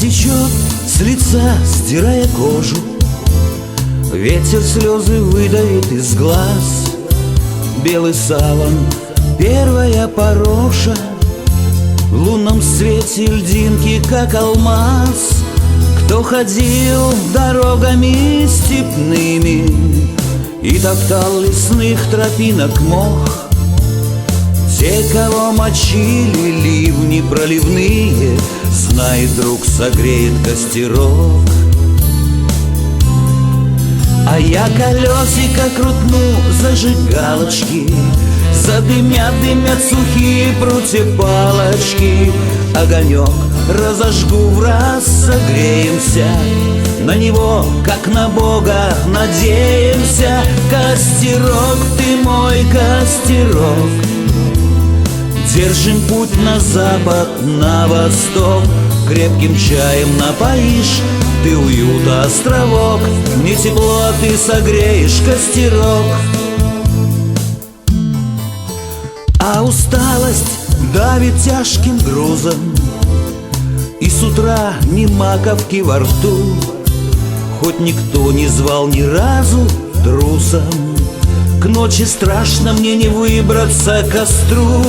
течет с лица, стирая кожу. Ветер слезы выдавит из глаз. Белый саван, первая пороша, в лунном свете льдинки, как алмаз. Кто ходил дорогами степными и топтал лесных тропинок мох, те, кого мочили ливни проливные, знает, друг, согреет костерок. А я колесико крутну, зажигалочки, задымят, дымят сухие прутья палочки. Огонек разожгу враз, согреемся, на него, как на Бога, надеемся. Костерок, ты мой костерок, держим путь на запад, на восток. Крепким чаем напоишь ты уюта островок, мне тепло, а ты согреешь костерок. А усталость давит тяжким грузом, и с утра ни маковки во рту. Хоть никто не звал ни разу трусом, к ночи страшно мне не выбраться к костру.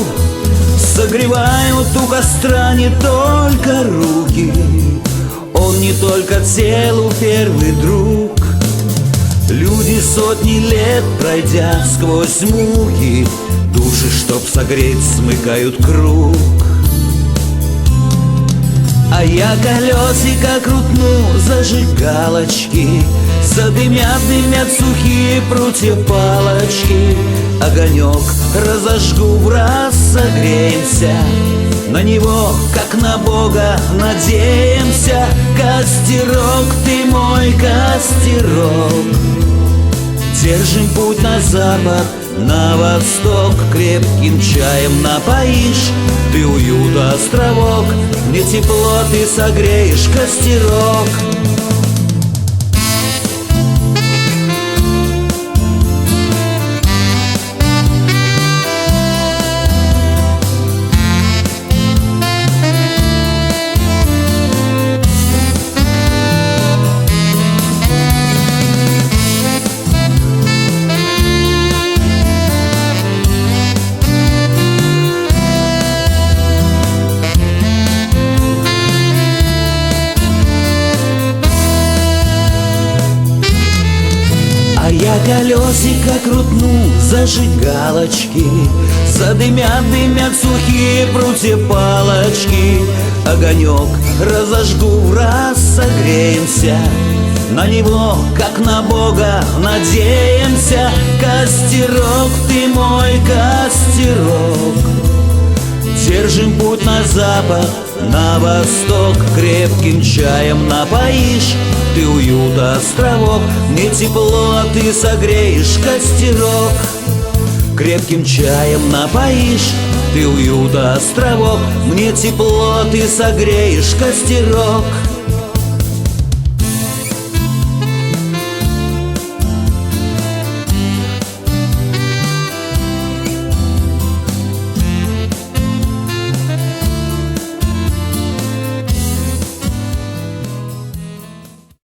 Согревают у костра не только руки, он не только телу первый друг. Люди сотни лет, пройдя сквозь муки, души, чтоб согреть, смыкают круг. А я колесико крутну, зажигалочки, задымят, дымят сухие прутья палочки. Огонек разожгу враз, согреемся, на него, как на Бога, надеемся. Костерок, ты мой костерок, держим путь на запад, на восток. Крепким чаем напоишь ты уюта островок, мне тепло, ты согреешь костерок. А я колесико крутну, зажигалочки, задымят, дымят сухие прутья палочки. Огонек разожгу враз, согреемся, на него, как на Бога, надеемся. Костерок, ты мой костерок, держим путь на запад, на восток. Крепким чаем напоишь ты уюта островок, мне тепло, а ты согреешь костерок. Крепким чаем напоишь ты уюта островок, мне тепло, ты согреешь костерок.